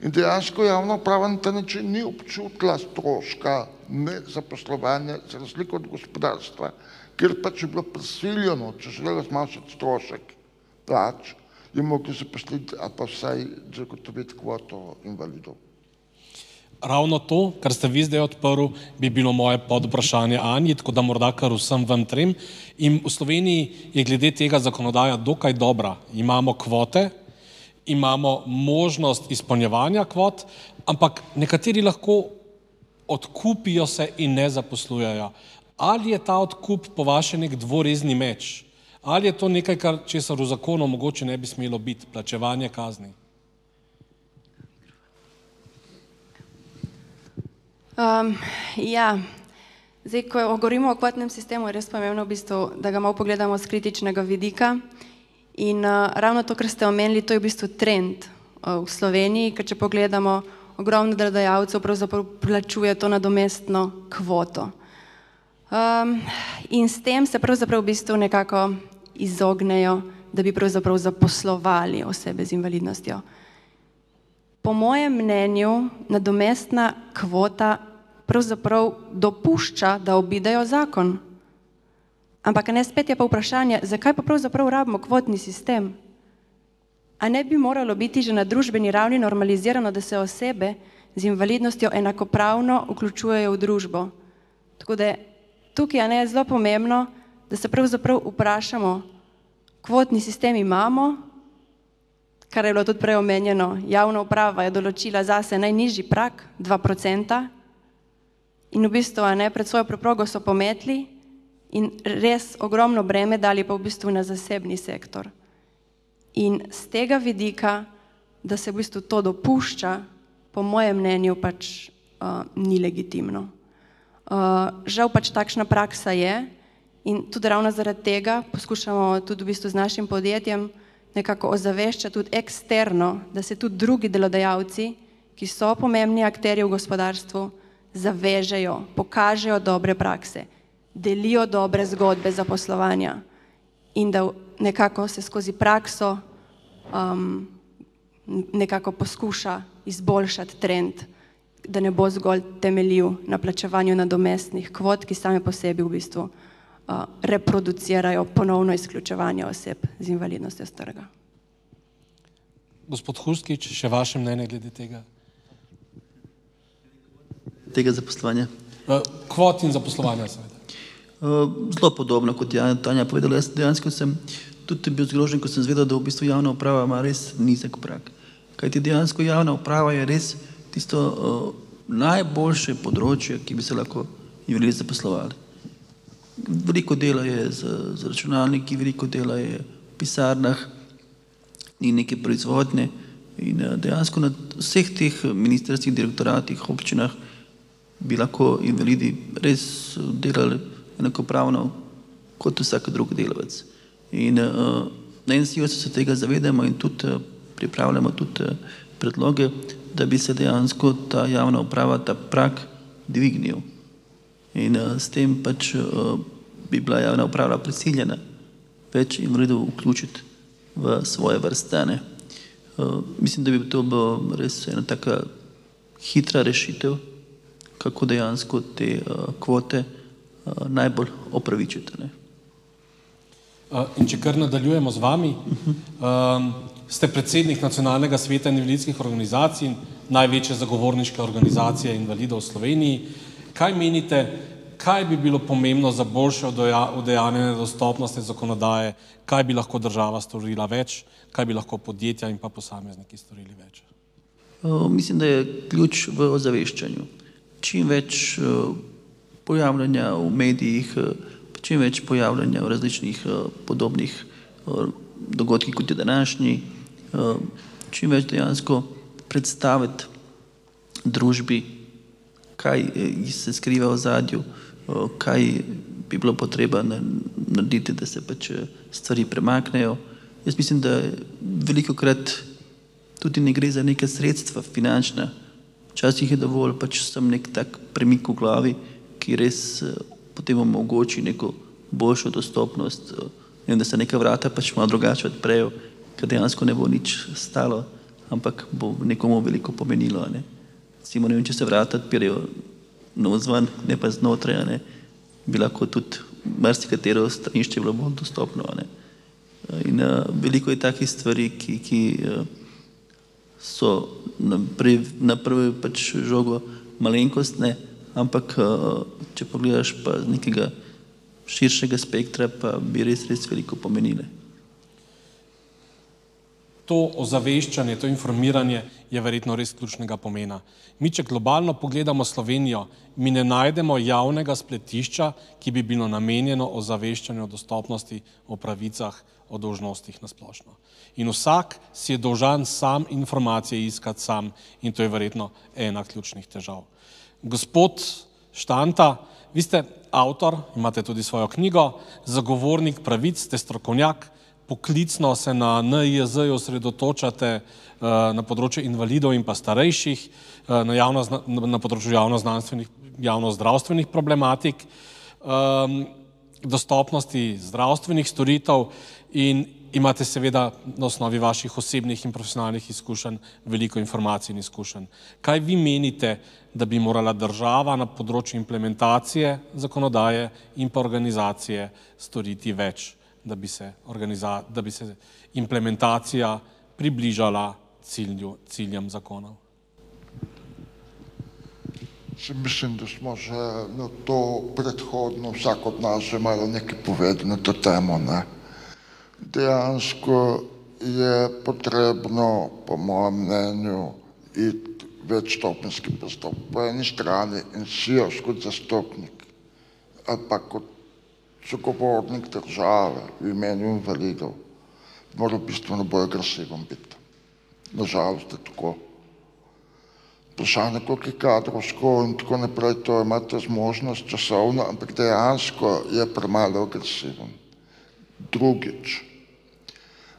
In dejansko javna uprava na ta način ni občutila stroška nezaposlovanja, za razliko od gospodarstva, ker pač je bilo prisiljeno, če želela zmanjšati strošek plač, je mogli zaposliti ali pa vsaj zagotoviti kvoto invalidov. Ravno to, kar ste vi zdaj odprli, bi bilo moje podvprašanje Anji, tako da morda kar vsem vam trem. In v Sloveniji je glede tega zakonodaja dokaj dobra. Imamo kvote, imamo možnost izpolnjevanja kvot, ampak nekateri lahko odkupijo se in ne zaposlujejo. Ali je ta odkup po vaše nek dvorezni meč? Ali je to nekaj, česar v zakonu mogoče ne bi smelo biti, plačevanje kazni? Zdaj, ko govorimo o kvotnem sistemu, je res pomembno v bistvu, da ga malo pogledamo z kritičnega vidika in ravno to, kar ste omenili, to je v bistvu trend v Sloveniji, ker če pogledamo, ogromno delodajalcev pravzaprav plačuje to nadomestno kvoto. In s tem se pravzaprav v bistvu nekako izognejo, da bi pravzaprav zaposlovali osebe z invalidnostjo. Po mojem mnenju, nadomestna kvota pravzaprav dopušča, da obidejo zakon. Ampak spet je pa vprašanje, zakaj pa pravzaprav rabimo kvotni sistem? A ne bi moralo biti že na družbeni ravni normalizirano, da se osebe z invalidnostjo enakopravno vključujejo v družbo? Tako da tukaj je zelo pomembno, da se pravzaprav vprašamo, kvotni sistem imamo, kar je bilo tudi prej omenjeno, javna uprava je določila zase najnižji prag, 2%, in v bistvu pred svojo preprogo so pometli in res ogromno breme dali pa v bistvu na zasebni sektor. In z tega vidika, da se v bistvu to dopušča, po mojem mnenju pač ni legitimno. Žal pač takšna praksa je in tudi ravno zaradi tega poskušamo tudi v bistvu z našim podjetjem nekako ozaveščati tudi eksterno, da se tudi drugi delodajalci, ki so pomembni akterji v gospodarstvu, zavežejo, pokažejo dobre prakse, delijo dobre zgodbe zaposlovanja in da nekako se skozi prakso nekako poskuša izboljšati trend, da ne bo zgolj temeljil na plačevanju nadomestnih kvot, ki same po sebi v bistvu reproducirajo ponovno izključevanje oseb z invalidnostjo z trga. Gospod Huskič, še vaše mnenje glede tega? Tega zaposlovanja. Kvot in zaposlovanja, seveda. Zelo podobno, kot je Tanja povedala. Jaz dejansko sem tudi bil zgrožen, ko sem zvedel, da v bistvu javna uprava ima res nizek prag. Kajti dejansko javna uprava je res tisto najboljše področje, ki bi se lahko invalidi zaposlovali. Veliko dela je z računalniki, veliko dela je v pisarnah in neke proizvodnje in dejansko na vseh teh ministrskih direktoratih, občinah bi lahko invalidi res delali enakopravno kot vsak drug delavec. In na NSI-ju se tega zavedamo in tudi pripravljamo tudi predloge, da bi se dejansko ta javna uprava, ta prag dvignil. In s tem pač bi bila javna uprava prisiljena več invalidov vključiti v svoje vrste. Mislim, da bi to bilo res ena taka hitra rešitev, kako dejansko te kvote najbolj opravičiti. In če kar nadaljujemo z vami, ste predsednik Nacionalnega sveta invalidskih organizacij, največje zagovorniške organizacije invalidov v Sloveniji. Kaj menite, kaj bi bilo pomembno za boljše udejanjanje dostopnosti zakonodaje, kaj bi lahko država storila več, kaj bi lahko podjetja in pa posamezniki storili več? Mislim, da je ključ v ozaveščanju. Čim več pojavljanja v medijih, čim več pojavljanja v različnih podobnih dogodkih, kot je današnji, čim več dejansko predstaviti družbi, kaj se skriva v ozadju, kaj bi bilo potreba narediti, da se pač stvari premaknejo. Jaz mislim, da velikokrat tudi ne gre za neka sredstva finančna. Včasih je dovolj pač sem nek tak premik v glavi, ki res potem omogoči neko boljšo dostopnost, da se neka vrata pač malo drugače odprejo, ker dejansko ne bo nič stalo, ampak bo nekomu veliko pomenilo. Recimo, ne vem, če se vrata odpirajo navzven, ne pa znotraj, bi lahko tudi marsikatero stranišče bilo bolj dostopno. In veliko je takih stvari, ki so na prvi pač žogo malenkostne, ampak če pogledaš pa z nekega širšega spektra, pa bi res veliko pomenile. To ozaveščanje, to informiranje je verjetno res ključnega pomena. Mi, če globalno pogledamo Slovenijo, mi ne najdemo javnega spletišča, ki bi bilo namenjeno ozaveščanju o dostopnosti, o pravicah, o dolžnostih na splošno. In vsak si je dolžan sam informacije iskati sam in to je verjetno ena ključnih težav. Gospod Štanta, vi ste avtor, imate tudi svojo knjigo, zagovornik pravic, ste strokovnjak, poklicno se na NIJZ-ju osredotočate na področju invalidov in pa starejših, na področju javnozdravstvenih problematik, dostopnosti zdravstvenih storitev in imate seveda na osnovi vaših osebnih in profesionalnih izkušenj veliko informacij in izkušenj. Kaj vi menite, da bi morala država na področju implementacije zakonodaje in pa organizacije storiti več, da bi se implementacija približala ciljem zakonov? Mislim, da smo že na to predhodno vsak od nas že malo nekaj povedal na to temo. Dejansko je potrebno, po mojem mnenju, iti večstopenjski postopek. Po eni strani NSI-jev kot zastopnik ali pa kot zagovornik države v imenu invalidov mora bistveno bolj agresiven biti. Nažalost je tako. Vprašanje, koliko je kadrovsko in tako naprej, to imate zmožnost časovno, ampak dejansko je premalo agresiven. Drugič,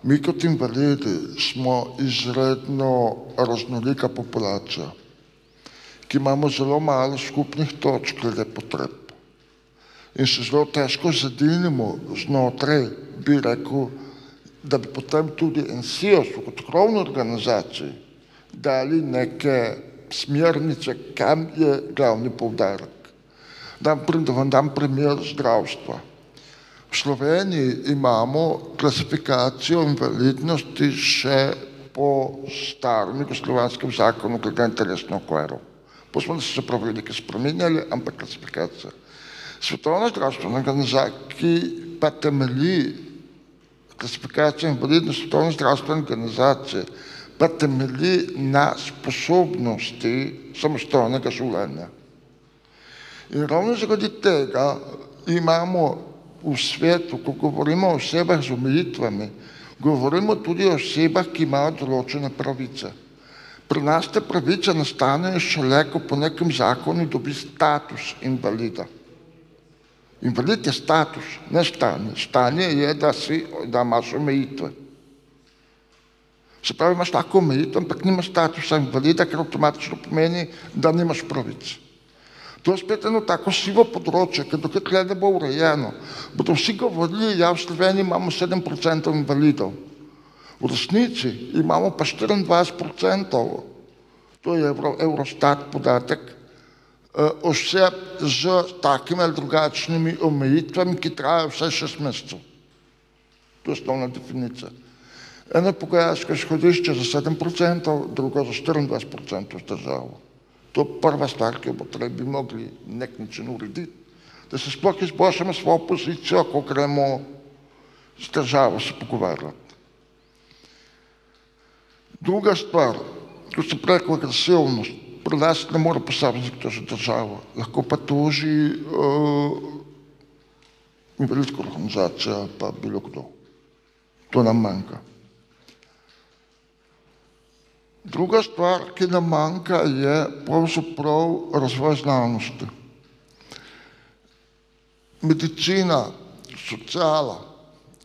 mi kot invalidi smo izredno raznolika populacija, ki imamo zelo malo skupnih točk glede potreb. In se zelo težko zedinimo znotraj, bi rekel, da bi potem tudi NSIOS kot krovni organizaciji dali neke smernice, kam je glavni poudarek. Da vam dam primer zdravstva. V Sloveniji imamo klasifikacijo invalidnosti še po starem jugoslovanskem zakonu glede na telesno okvaro. Pa smo se prav velike spremenjali, ampak klasifikacija. Svetovna zdravstvena organizacija pa temelji, klasifikacija invalidnosti Svetovne zdravstvene organizacije pa temelji na sposobnosti samostojnega življenja. In ravno zaradi tega imamo v svetu, ko govorimo o osebah z omejitvami, govorimo tudi o osebah, ki imajo določene pravice. Pri nas te pravice nastanejo šele, ko po nekem zakonu dobi status invalida. Invalid je status, ne stanje. Stanje je, da imaš omejitve. Se pravi, imaš tako omejitev, ampak nimaš statusa invalida, ker avtomatično pomeni, da nimaš pravic. To je spet eno tako sivo področje, ker dokaj tle ne bo urejeno. Bodo vsi govorili, ja, v Sloveniji imamo 7% invalidov. V resnici imamo pa 24%, to je Eurostat podatek, oseb z takimi ali drugačnimi omejitvami, ki trajajo vsaj 6 mesecev. To je osnovna definicija. Eno je pogajalsko izhodišče za 7%, drugo za 24% z državo. To je prva stvar, ki jo bi mogli nek način urediti, da se sploh izboljšamo svojo pozicijo, ko gremo s državo se pogovarjati. Druga stvar, kot sem rekel, agresivnost. Pri nas ne more posameznik tožiti državo, lahko pa toži invalidska organizacija pa bilo kdo. To nam manjka. Druga stvar, ki nam manjka, je pravzaprav razvoj znanosti. Medicina, sociala,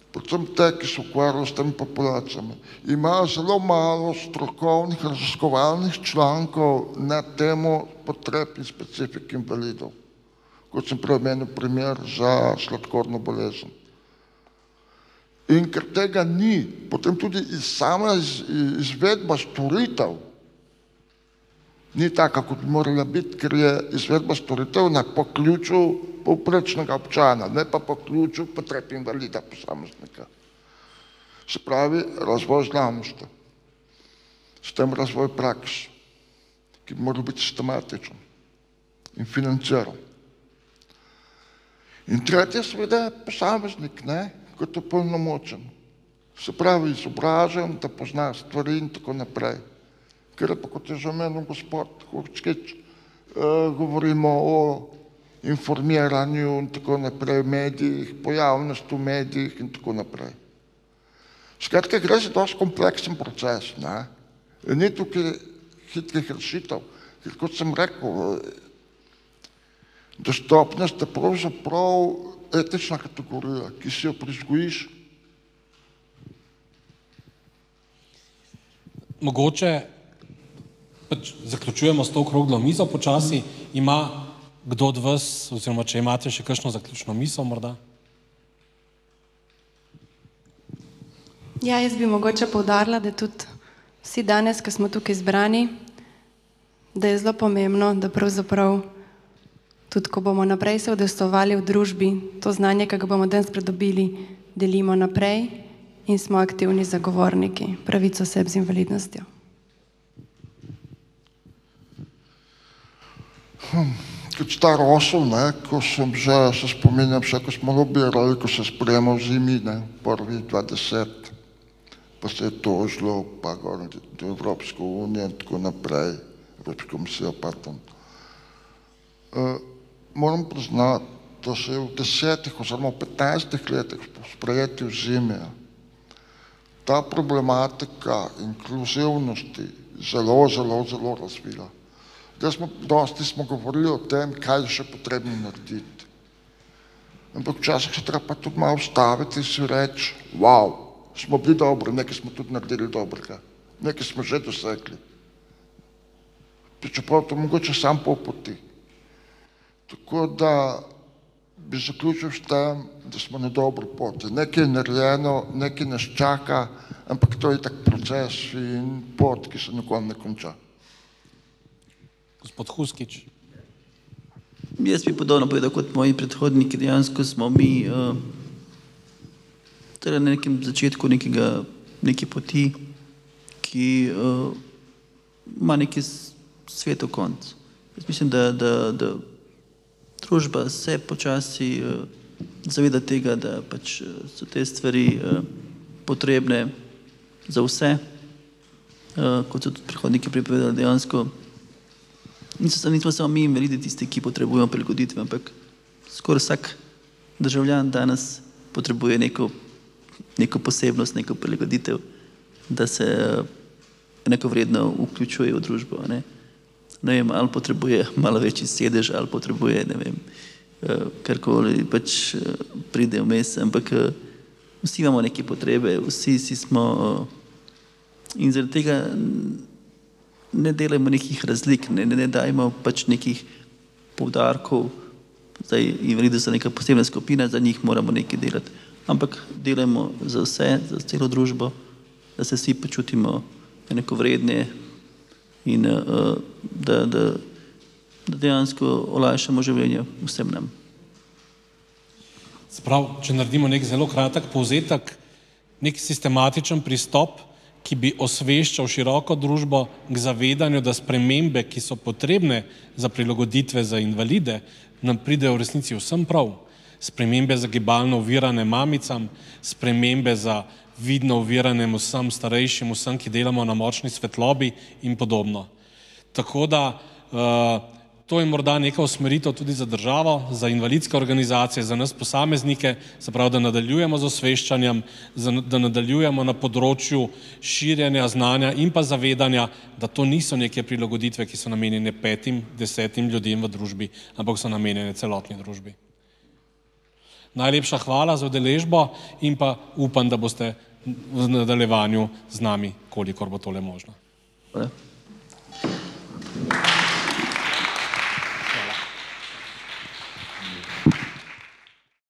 predvsem te, ki se ukvarjajo s temi populacijami, imajo zelo malo strokovnih raziskovalnih člankov na temo potreb in specifik invalidov. Kot sem prej omenil primer za sladkorno bolezen. In ker tega ni, potem tudi sama izvedba storitev ni taka, kot bi morala biti, ker je izvedba storitev na poključu povprečnega občana, ne pa po ključu potreb invalida posameznika. Se pravi, razvoj znanosti, s tem razvoj praks, ki mora biti sistematičen in financiran. In tretje seveda je posameznik, kot je polnomočen. Se pravi, izobražen, da pozna stvari in tako naprej. Ker pa, kot je že omenil gospod Horčkič, govorimo o informiranju in tako naprej, medijih, pojavnosti v medijih in tako naprej. Skratka, gre za dosti kompleksen proces, ni tukaj hitrih rešitev, ker kot sem rekel, dostopnost je pravzaprav etična kategorija, ki si jo prizgojiš. Mogoče zaključujemo s to okroglo mizo počasi. Ima kdo od vas, oziroma če imate še kakšno zaključno misel morda? Ja, jaz bi mogoče poudarila, da tudi vsi danes, ko smo tukaj zbrani, da je zelo pomembno, da pravzaprav tudi ko bomo naprej se udejstvovali v družbi, to znanje, ki ga bomo danes pridobili, delimo naprej in smo aktivni zagovorniki pravic oseb z invalidnostjo. Kot star osel, ko sem že, se spominjam še, ko smo lobirali, ko se sprejemal v zimi, prvi 20, pa se je tožilo, pa do Evropske unije in tako naprej, Evropska komisija, pardon. Moram priznati, da se je v 10 oziroma 15 letih po sprejetju zime ta problematika inkluzivnosti zelo razvila. Dosti smo govorili o tem, kaj je še potrebno narediti. Ampak včasih se treba pa tudi malo ustaviti in si reči, wow, smo bili dobri, nekaj smo tudi naredili dobrega, nekaj smo že dosegli. Čeprav to mogoče sam pol poti. Tako da bi zaključil s tem, da smo na dobri poti. Nekaj je narejeno, nekaj nas čaka, ampak to je tak proces in pot, ki se nikoli ne konča. Gospod Huskič. Jaz bi podobno povedal kot moji predhodniki, dejansko smo mi na nekem začetku neke poti, ki ima neki svetel konc. Jaz mislim, da družba se počasi zaveda tega, da pač so te stvari potrebne za vse, kot so tudi predhodniki pripovedali dejansko. Nismo samo mi invalidi tisti, ki potrebujemo prilagoditve, ampak skoraj vsak državljan danes potrebuje neko posebnost, neko prilagoditev, da se enakovredno vključuje v družbo. Ne vem, ali potrebuje malo večji sedež, ali potrebuje, ne vem, karkoli pač pride vmes, ampak vsi imamo neke potrebe, vsi smo in zaradi tega ne delajmo nekih razlik, ne dajmo pač nekih poudarkov, zdaj invalidi so neka posebna skupina, za njih moramo nekaj delati, ampak delajmo za vse, za celo družbo, da se vsi počutimo enakovredne in da dejansko olajšamo življenje vsem nam. Sprav, če naredimo nek zelo kratek povzetek, nek sistematičen pristop, ki bi osveščal široko družbo k zavedanju, da spremembe, ki so potrebne za prilagoditve za invalide, nam pridejo v resnici vsem prav. Spremembe za gibalno ovirane mamicam, spremembe za vidno oviranem vsem starejšim, vsem, ki delamo na močni svetlobi in podobno. Tako da to je morda neka usmeritev tudi za državo, za invalidske organizacije, za nas posameznike, se pravi, da nadaljujemo z osveščanjem, da nadaljujemo na področju širjenja znanja in pa zavedanja, da to niso neke prilagoditve, ki so namenjene 5, 10 ljudem v družbi, ampak so namenjene celotni družbi. Najlepša hvala za udeležbo in pa upam, da boste v nadaljevanju z nami, kolikor bo tole možno. Hvala.